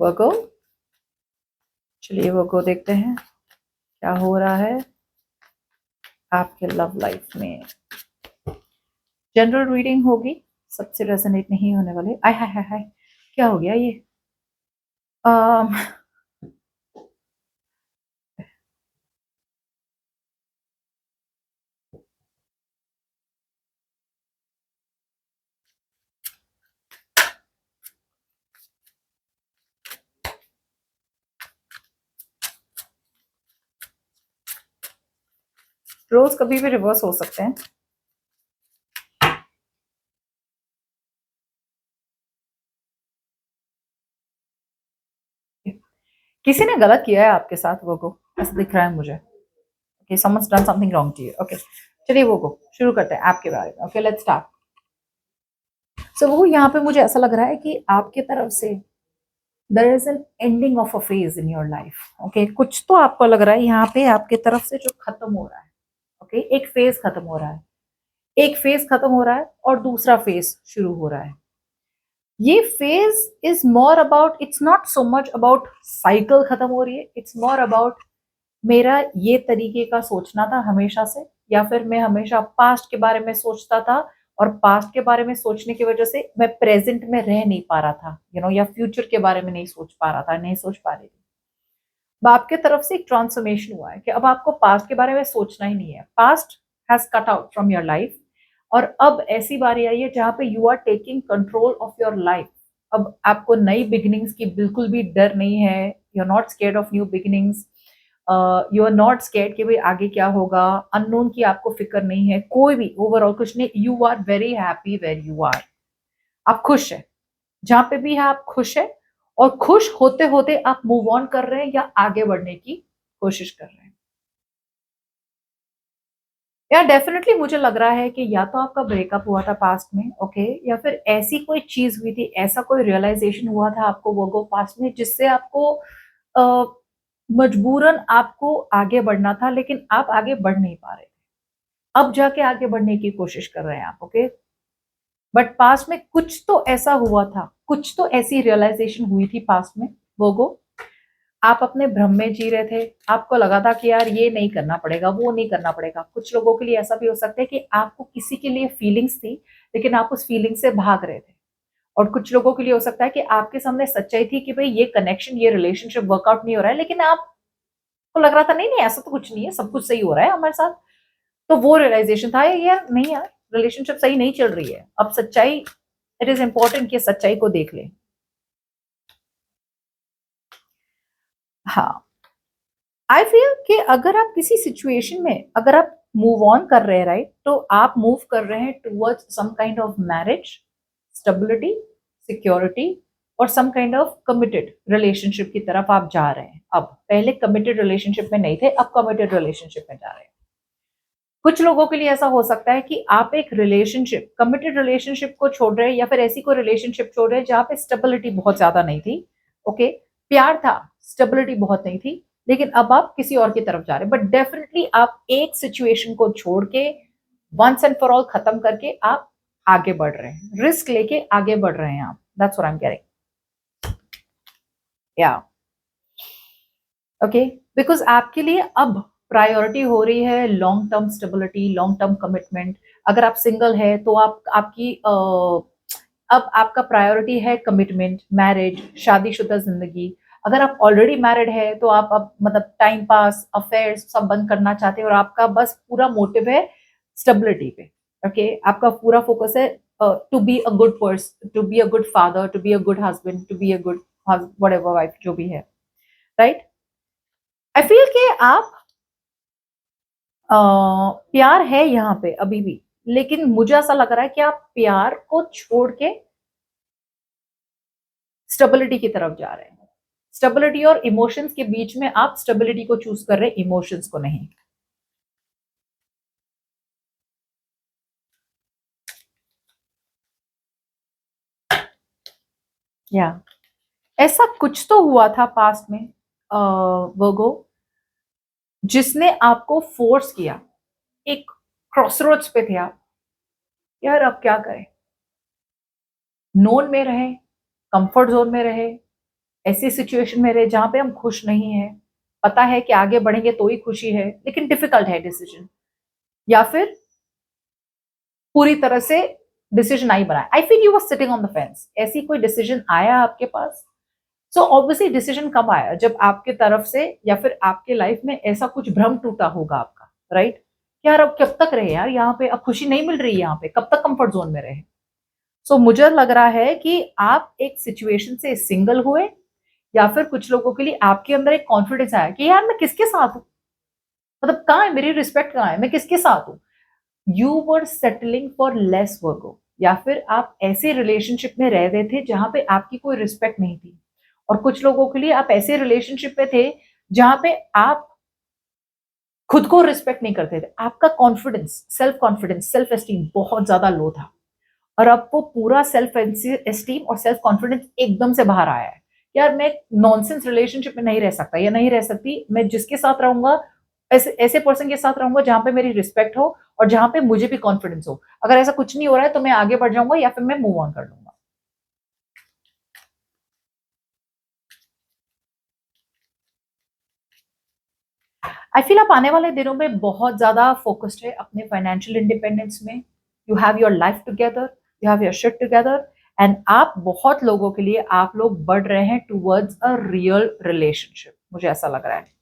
वर्गो, चलिए वर्गो देखते हैं क्या हो रहा है आपके लव लाइफ में। जनरल रीडिंग होगी, सबसे रेजोनेट नहीं होने वाले। आय हाय हाय हाय, क्या हो गया ये? अम, रोज कभी भी रिवर्स हो सकते हैं। किसी ने गलत किया है आपके साथ वर्गो, ऐसा दिख रहा है मुझे। Okay, someone's done something wrong to you. Okay, चलिए वर्गो शुरू करते हैं आपके बारे में। Okay, let's start. सो वो यहाँ पे मुझे ऐसा लग रहा है कि आपके तरफ से there is an ending of a phase in your life. Okay, कुछ तो आपको लग रहा है यहाँ पे आपके तरफ से जो खत्म हो रहा है। ओके, एक फेज खत्म हो रहा है, एक फेज खत्म हो रहा है और दूसरा फेज शुरू हो रहा है। ये phase is more about, it's not so much about cycle खत्म हो रही है, इट्स मोर अबाउट मेरा ये तरीके का सोचना था हमेशा से, या फिर मैं हमेशा पास्ट के बारे में सोचता था और पास्ट के बारे में सोचने की वजह से मैं प्रेजेंट में रह नहीं पा रहा था, या फ्यूचर के बारे में नहीं सोच पा रहा था, नहीं सोच पा रही थी। अब आपके तरफ से एक ट्रांसफॉर्मेशन हुआ है कि अब आपको पास्ट के बारे में सोचना ही नहीं है, past has cut out from your life. और अब ऐसी बारी आई है जहां पे you are taking control of your life. अब आपको नई बिगिनिंग्स की बिल्कुल भी डर नहीं है, you are not scared of new beginnings. You are not scared कि भाई आगे क्या होगा, अननोन की आपको फिक्र नहीं है, कोई भी ओवरऑल कुछ नहीं। You are very happy where you are, आप खुश है जहां पे भी है, आप खुश है। और खुश होते होते आप मूव ऑन कर रहे हैं या आगे बढ़ने की कोशिश कर रहे हैं। या डेफिनेटली मुझे लग रहा है कि या तो आपका ब्रेकअप हुआ था पास्ट में, ओके, या फिर ऐसी कोई चीज हुई थी, ऐसा कोई रियलाइजेशन हुआ था आपको वो पास्ट में, जिससे आपको अ, मजबूरन आपको आगे बढ़ना था, लेकिन आप आगे बढ़ नहीं पा रहे। अब जाके आगे बढ़ने की कोशिश कर रहे हैं आप, ओके। बट पास्ट में कुछ तो ऐसा हुआ था, कुछ तो ऐसी रियलाइजेशन हुई थी पास्ट में वोगो। आप अपने भ्रम में जी रहे थे, आपको लगा था कि यार ये नहीं करना पड़ेगा, वो नहीं करना पड़ेगा। कुछ लोगों के लिए ऐसा भी हो सकता है कि आपको किसी के लिए फीलिंग्स थी, लेकिन आप उस फीलिंग से भाग रहे थे। और कुछ लोगों के लिए हो सकता है कि आपके सामने सच्चाई थी कि भाई ये कनेक्शन, ये रिलेशनशिप वर्कआउट नहीं हो रहा है, लेकिन आपको लग रहा था नहीं नहीं ऐसा तो कुछ नहीं है, सब कुछ सही हो रहा है हमारे साथ। तो वो रियलाइजेशन था यार, नहीं यार, रिलेशनशिप सही नहीं चल रही है, अब सच्चाई, इट इज इंपॉर्टेंट कि सच्चाई को देख ले। हाँ, आई फील कि अगर आप किसी सिचुएशन में, अगर आप मूव ऑन कर रहे हैं, राइट, तो आप मूव कर रहे हैं towards some kind of marriage, stability, security, और some kind of committed relationship की तरफ आप जा रहे हैं। अब पहले कमिटेड रिलेशनशिप में नहीं थे, अब कमिटेड रिलेशनशिप में जा रहे हैं। कुछ लोगों के लिए ऐसा हो सकता है कि आप एक रिलेशनशिप, कमिटेड रिलेशनशिप को छोड़ रहे हैं, या फिर ऐसी कोई रिलेशनशिप छोड़ रहे हैं जहां पे स्टेबिलिटी बहुत ज्यादा नहीं थी। ओके, प्यार था, स्टेबिलिटी बहुत नहीं थी, लेकिन अब आप किसी और की तरफ जा रहे हैं। बट डेफिनेटली आप एक सिचुएशन को छोड़ के, वंस एंड फॉर ऑल खत्म करके आप आगे बढ़ रहे हैं, रिस्क लेके आगे बढ़ रहे हैं आप। दैट्स व्हाट आई एम कह, या ओके, बिकॉज आपके लिए अब प्रायोरिटी हो रही है long term stability, long term commitment. अगर आप सिंगल है तो आप आपकी अब आपका प्रायोरिटी है कमिटमेंट, मैरिज, शादीशुदा जिंदगी। अगर आप ऑलरेडी मैरिड है तो आप अब मतलब टाइम पास, अफेयर्स सब बंद करना चाहते हैं, और आपका बस पूरा मोटिव है स्टेबिलिटी पे। ओके, आपका पूरा फोकस है to be a good person, to be a good father, to be a good husband, to be a good whatever wife जो भी है, राइट। आई फील कि आप प्यार है यहाँ पे अभी भी, लेकिन मुझे ऐसा लग रहा है कि आप प्यार को छोड़ के स्टेबिलिटी की तरफ जा रहे हैं। स्टेबिलिटी और इमोशंस के बीच में आप स्टेबिलिटी को चूज कर रहे हैं, इमोशंस को नहीं। या ऐसा कुछ तो हुआ था पास्ट में वर्गो, जिसने आपको फोर्स किया, एक क्रॉसरोड्स पे थे आप, यार अब क्या करें, नोन में रहे, कंफर्ट जोन में रहे, ऐसी सिचुएशन में रहे जहां पे हम खुश नहीं है, पता है कि आगे बढ़ेंगे तो ही खुशी है लेकिन डिफिकल्ट है डिसीजन, या फिर पूरी तरह से डिसीजन नहीं बनाया। I feel you were sitting on the fence. ऐसी कोई डिसीजन आया आपके पास? सो ऑब्वियसली डिसीजन कब आया? जब आपके तरफ से या फिर आपके लाइफ में ऐसा कुछ भ्रम टूटा होगा आपका, राइट? यार अब कब तक रहे यार यहाँ पे, अब खुशी नहीं मिल रही है यहाँ पे, कब तक कंफर्ट जोन में रहे? सो मुझे लग रहा है कि आप एक सिचुएशन से सिंगल हुए, या फिर कुछ लोगों के लिए आपके अंदर एक कॉन्फिडेंस आया कि यार मैं किसके साथ हूँ, मतलब कहाँ है मेरी रिस्पेक्ट, कहाँ है, मैं किसके साथ हूँ। You were settling for less Virgo, या फिर आप ऐसे रिलेशनशिप में रह रहे थे जहां पे आपकी कोई रिस्पेक्ट नहीं थी। और कुछ लोगों के लिए आप ऐसे रिलेशनशिप में थे जहां पे आप खुद को रिस्पेक्ट नहीं करते थे, आपका कॉन्फिडेंस, सेल्फ एस्टीम बहुत ज्यादा लो था। और अब वो पूरा सेल्फ एस्टीम और सेल्फ कॉन्फिडेंस एकदम से बाहर आया है। यार मैं नॉनसेंस रिलेशनशिप में नहीं रह सकता या नहीं रह सकती, मैं जिसके साथ रहूंगा ऐसे ऐसे पर्सन के साथ रहूंगा जहां पे मेरी रिस्पेक्ट हो और जहां पे मुझे भी कॉन्फिडेंस हो। अगर ऐसा कुछ नहीं हो रहा है तो मैं आगे बढ़ जाऊंगा या फिर मैं मूव ऑन कर लूंगा। आई फील आप आने वाले दिनों में बहुत ज्यादा फोकस्ड है अपने फाइनेंशियल इंडिपेंडेंस में। You have your life together, you have your shit together, and आप बहुत लोगों के लिए आप लोग बढ़ रहे हैं टूवर्ड्स अ रियल रिलेशनशिप, मुझे ऐसा लग रहा है।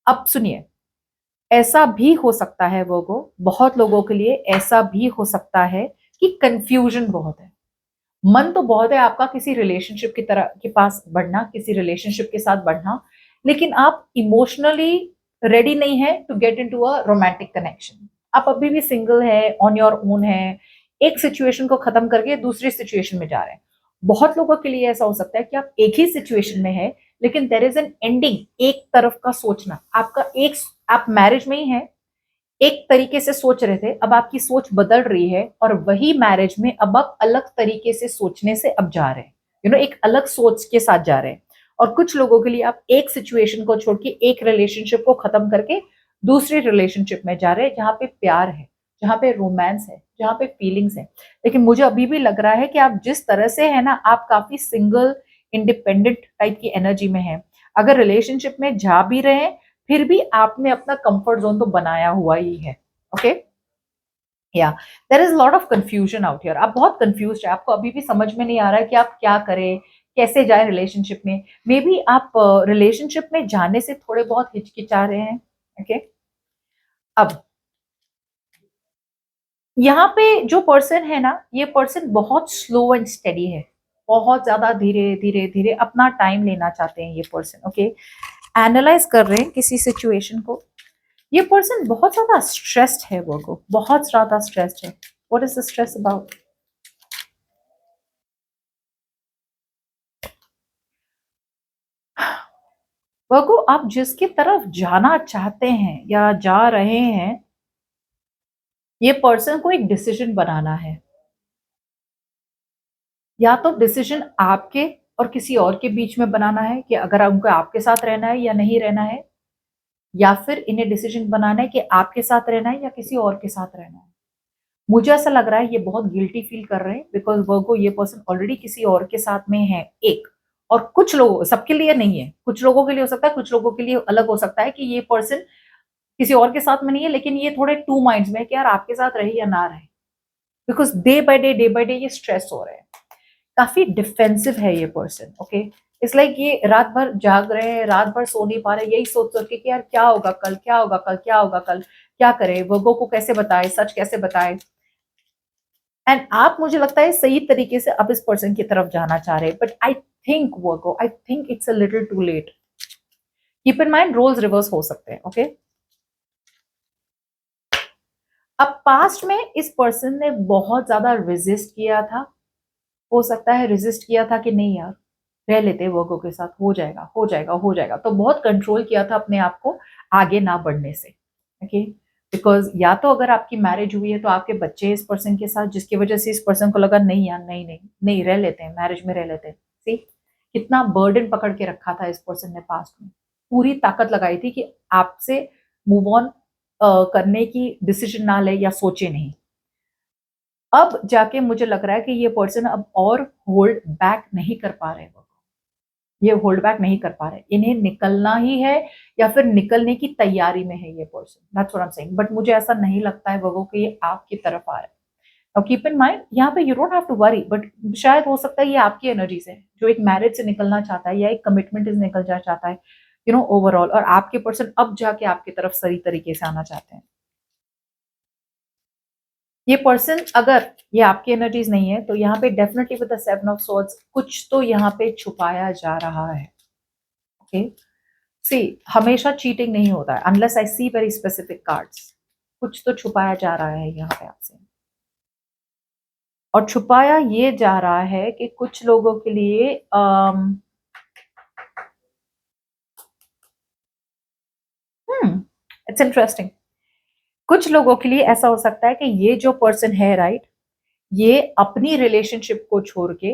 अब सुनिए, ऐसा भी हो सकता है वो बहुत लोगों के लिए ऐसा भी हो सकता है कि कंफ्यूजन बहुत है। मन तो बहुत है आपका किसी रिलेशनशिप की तरह के पास बढ़ना, किसी रिलेशनशिप के साथ बढ़ना, लेकिन आप इमोशनली रेडी नहीं है to get into a romantic connection. आप अभी भी सिंगल है, ऑन योर ओन है, एक सिचुएशन को खत्म करके दूसरी सिचुएशन में जा रहे हैं। बहुत लोगों के लिए ऐसा हो सकता है कि आप एक ही सिचुएशन में है लेकिन देयर इज एन एंडिंग, एक तरफ का सोचना आपका एक, आप मैरिज में ही है, एक तरीके से सोच रहे थे, अब आपकी सोच बदल रही है और वही मैरिज में अब आप अलग तरीके से सोचने से अब जा रहे हैं, एक अलग सोच के साथ जा रहे हैं। और कुछ लोगों के लिए आप एक सिचुएशन को छोड़ के, एक रिलेशनशिप को खत्म करके दूसरी रिलेशनशिप में जा रहे हैं जहां पे प्यार है, जहां पे रोमांस है, जहां पे फीलिंग्स है। लेकिन मुझे अभी भी लग रहा है कि आप जिस तरह से है ना, आप काफी सिंगल इंडिपेंडेंट टाइप की एनर्जी में है। अगर रिलेशनशिप में जा भी रहे हैं फिर भी आपने अपना कंफर्ट जोन तो बनाया हुआ ही है। Okay, yeah there is lot of confusion out here. आप बहुत कंफ्यूज है, आपको अभी भी समझ में नहीं आ रहा है कि आप क्या करें, कैसे जाए रिलेशनशिप में। मे बी आप रिलेशनशिप में जाने से थोड़े बहुत हिचकिचा रहे हैं। ओके, अब यहाँ पे जो पर्सन है ना, ये पर्सन बहुत स्लो एंड स्टेडी है, बहुत ज्यादा धीरे धीरे धीरे अपना टाइम लेना चाहते हैं ये पर्सन। ओके, एनालाइज कर रहे हैं किसी सिचुएशन को। ये पर्सन बहुत ज्यादा स्ट्रेस्ड है, वर्गो बहुत ज्यादा स्ट्रेस्ड है। What is the stress about? Virgo आप जिसकी तरफ जाना चाहते हैं या जा रहे हैं, ये पर्सन को एक डिसीजन बनाना है। या तो डिसीजन आपके और किसी और के बीच में बनाना है कि अगर उनको आपके साथ रहना है या नहीं रहना है, या फिर इन्हें डिसीजन बनाना है कि आपके साथ रहना है या किसी और के साथ रहना है। मुझे ऐसा लग रहा है ये बहुत गिल्टी फील कर रहे हैं बिकॉज वर्गो ये पर्सन ऑलरेडी किसी और के साथ में है एक। और कुछ लोग, सबके लिए नहीं है, कुछ लोगों के लिए हो सकता है, कुछ लोगों के लिए अलग हो सकता है कि ये पर्सन किसी और के साथ में नहीं है लेकिन ये थोड़े टू माइंड्स में है कि यार आपके साथ रहे या ना रहे, बिकॉज डे बाय डे ये स्ट्रेस हो रहे हैं। काफी डिफेंसिव है ये पर्सन। ओके, इट्स लाइक ये रात भर जाग रहे हैं, रात भर सो नहीं पा रहे, यही सोच सोच के कि यार क्या होगा कल, क्या होगा कल, क्या होगा कल, क्या करे, वर्गो को कैसे बताए, सच कैसे बताए। एंड आप, मुझे लगता है सही तरीके से आप इस पर्सन की तरफ जाना चाह रहे हैं, but I think Virgo, I think it's a little too late. Keep in mind roles reverse हो सकते हैं। ओके, अब पास्ट में इस पर्सन ने बहुत ज्यादा रेजिस्ट किया था, हो सकता है रेजिस्ट किया था कि नहीं यार रह लेते वर्गो के साथ, हो जाएगा हो जाएगा हो जाएगा, तो बहुत कंट्रोल किया था अपने आप को आगे ना बढ़ने से। ओके, बिकॉज या तो अगर आपकी मैरिज हुई है तो आपके बच्चे इस पर्सन के साथ, जिसकी वजह से इस पर्सन को लगा नहीं यार, नहीं नहीं नहीं, रह लेते हैं, मैरिज में रह लेते हैं। सी कितना बर्डन पकड़ के रखा था इस पर्सन ने पास्ट में, पूरी ताकत लगाई थी कि आपसे मूव ऑन करने की डिसीजन ना ले या सोचे नहीं। अब जाके मुझे लग रहा है कि ये पर्सन अब और होल्ड बैक नहीं कर पा रहे वो। ये होल्ड बैक नहीं कर पा रहे, इन्हें निकलना ही है या फिर निकलने की तैयारी में है ये person, that's what I am saying. But मुझे ऐसा नहीं लगता है वर्गो कि ये आपकी तरफ आ रहा है। और कीप इन माइंड यहाँ पे you don't have to worry, but शायद हो सकता है ये आपकी एनर्जी से जो एक मैरिज से निकलना चाहता है या एक कमिटमेंट से निकल जाना चाहता है, यू नो, ओवरऑल, और आपके पर्सन अब जाके आपकी तरफ सही तरीके से आना चाहते हैं। ये पर्सन अगर ये आपकी एनर्जीज नहीं है तो यहाँ पे definitely with the seven of swords कुछ तो यहाँ पे छुपाया जा रहा है। ओके, सी हमेशा चीटिंग नहीं होता है unless I see very specific cards. कुछ तो छुपाया जा रहा है यहाँ पे आपसे, और छुपाया ये जा रहा है कि कुछ लोगों के लिए इट्स इंटरेस्टिंग, कुछ लोगों के लिए ऐसा हो सकता है कि ये जो पर्सन है राइट, ये अपनी रिलेशनशिप को छोड़ के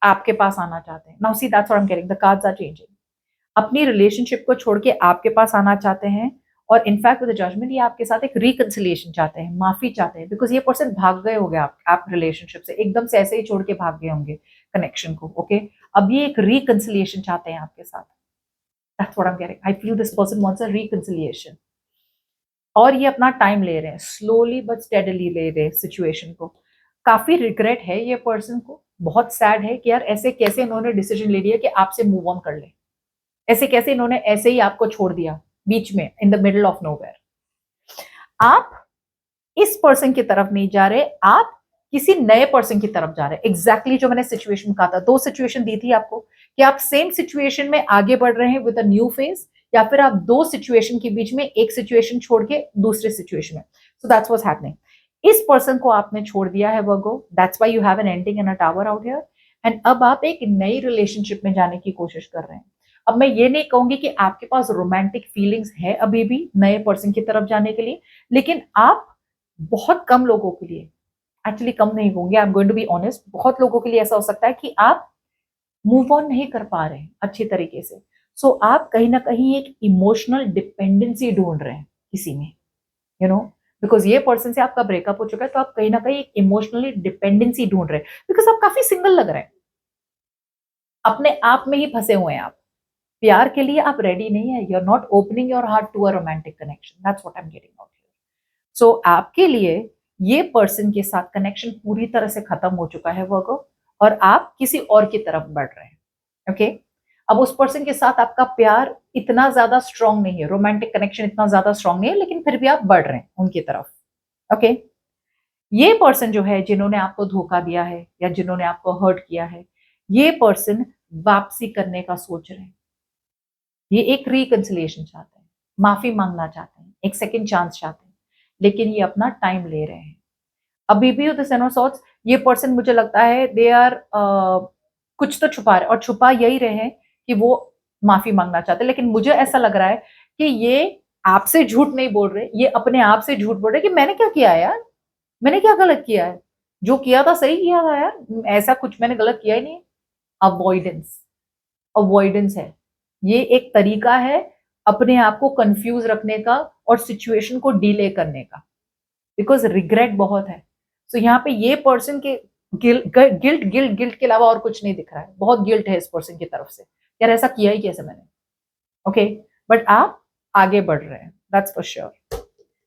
आपके पास आना चाहते हैं। Now see that's what I am getting, the cards are changing. अपनी रिलेशनशिप को छोड़ के आपके पास आना चाहते हैं, और इनफैक्ट विद द जजमेंट ये आपके साथ एक रिकंसिलिएशन चाहते हैं, माफी चाहते हैं, बिकॉज ये पर्सन भाग गए होंगे आप रिलेशनशिप से, एकदम से ऐसे ही छोड़ के भाग गए होंगे कनेक्शन को। ओके, अब ये एक रिकंसिलिएशन चाहते हैं आपके साथ। That's what I am getting, I feel this person wants a reconciliation, और ये अपना टाइम ले रहे हैं, स्लोली बट स्टेडली ले रहे हैं सिचुएशन को। काफी रिग्रेट है ये पर्सन को, बहुत सैड है कि यार ऐसे कैसे इन्होंने डिसीजन ले लिया कि आपसे मूव ऑन कर ले, ऐसे कैसे इन्होंने ऐसे ही आपको छोड़ दिया बीच में, in the middle of nowhere. आप इस पर्सन की तरफ नहीं जा रहे, आप किसी नए पर्सन की तरफ जा रहे हैं। एग्जैक्टली जो मैंने सिचुएशन कहा था, दो सिचुएशन दी थी आपको कि आप सेम सिचुएशन में आगे बढ़ रहे हैं विद अ न्यू फेज, या फिर आप दो सिचुएशन के बीच में एक सिचुएशन छोड़ के दूसरे सिचुएशन में। So that's what's happening. इस पर्सन को आपने छोड़ दिया है Virgo, that's why you have an ending and a tower out here, एंड अब आप एक नई रिलेशनशिप में जाने की कोशिश कर रहे हैं। अब मैं ये नहीं कहूंगी कि आपके पास रोमांटिक फीलिंग्स है अभी भी नए पर्सन की तरफ जाने के लिए, लेकिन आप बहुत कम लोगों के लिए, एक्चुअली कम नहीं होंगे, I am going to be honest, बहुत लोगों के लिए ऐसा हो सकता है कि आप मूव ऑन नहीं कर पा रहे हैं अच्छी तरीके से। सो आप कहीं ना कहीं एक इमोशनल डिपेंडेंसी ढूंढ रहे हैं किसी में, यू नो, बिकॉज ये पर्सन से आपका ब्रेकअप हो चुका है, तो आप कहीं ना कहीं एक इमोशनली डिपेंडेंसी ढूंढ रहे हैं, बिकॉज आप काफी सिंगल लग रहे हैं, अपने आप में ही फंसे हुए हैं आप, प्यार के लिए आप रेडी नहीं है, you are not opening your heart to a romantic connection, that's what I am getting out here. So आपके लिए ये पर्सन के साथ कनेक्शन पूरी तरह से खत्म हो चुका है वर्गो, और आप किसी और की तरफ बढ़ रहे हैं। ओके, अब उस पर्सन के साथ आपका प्यार इतना ज्यादा स्ट्रांग नहीं है, रोमांटिक कनेक्शन इतना ज्यादा स्ट्रांग नहीं है, लेकिन फिर भी आप बढ़ रहे हैं उनकी तरफ। ओके, ये पर्सन जो है जिन्होंने आपको धोखा दिया है या जिन्होंने आपको हर्ट किया है, ये पर्सन वापसी करने का सोच रहे हैं, ये एक रिकंसिलिएशन चाहते हैं, माफी मांगना चाहते हैं, एक सेकंड चांस चाहते हैं, लेकिन ये अपना टाइम ले रहे हैं। अभी भी द सेवन ऑफ सॉर्ड्स, ये पर्सन मुझे लगता है दे आर कुछ तो छुपा रहे, और छुपा यही रहे हैं कि वो माफी मांगना चाहते हैं, लेकिन मुझे ऐसा लग रहा है कि ये आपसे झूठ नहीं बोल रहे, ये अपने आप से झूठ बोल रहे कि मैंने क्या किया है यार, मैंने क्या गलत किया है, जो किया था सही किया था यार, ऐसा कुछ मैंने गलत किया ही नहीं। अवॉइडेंस, अवॉइडेंस है, ये एक तरीका है अपने आप को कंफ्यूज रखने का और सिचुएशन को डिले करने का, बिकॉज रिग्रेट बहुत है। सो यहाँ पे ये पर्सन के गिल्ट के अलावा और कुछ नहीं दिख रहा है, बहुत गिल्ट है इस पर्सन की तरफ से, यार ऐसा किया ही कैसे मैंने। ओके, बट आप आगे बढ़ रहे हैं, दैट्स फॉर श्योर।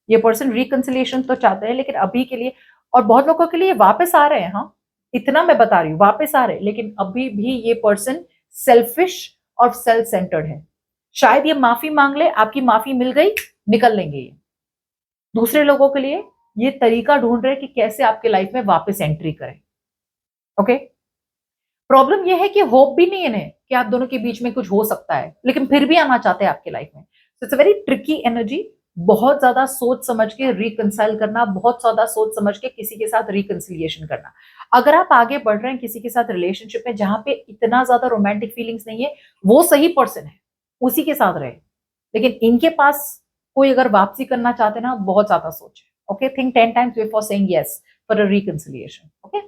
ये पर्सन रिकंसिलिएशन तो चाहते हैं, लेकिन अभी के लिए, और बहुत लोगों के लिए वापस आ रहे हैं, हाँ इतना मैं बता रही हूँ, वापस आ रहे हैं, लेकिन अभी भी ये पर्सन सेल्फिश और सेल्फ सेंटर्ड है। शायद ये माफी मांग ले, आपकी माफी मिल गई, निकल लेंगे ये। दूसरे लोगों के लिए ये तरीका ढूंढ रहे हैं कि कैसे आपके लाइफ में वापस एंट्री करें। ओके, प्रॉब्लम ये है कि होप भी नहीं है इन्हें कि आप दोनों के बीच में कुछ हो सकता है, लेकिन फिर भी आना चाहते हैं आपके लाइफ में। So it's a very tricky energy, बहुत ज्यादा सोच समझ के रिकंसाइल करना, बहुत ज्यादा सोच समझ के किसी के साथ रिकंसिलिएशन करना। अगर आप आगे बढ़ रहे हैं किसी के साथ रिलेशनशिप में जहां पे इतना ज्यादा रोमांटिक फीलिंग्स नहीं है, वो सही पर्सन है, उसी के साथ रहे, लेकिन इनके पास कोई अगर वापसी करना चाहते ना, बहुत ज्यादा सोचे। Okay, think 10 times before saying yes for a reconciliation. Okay.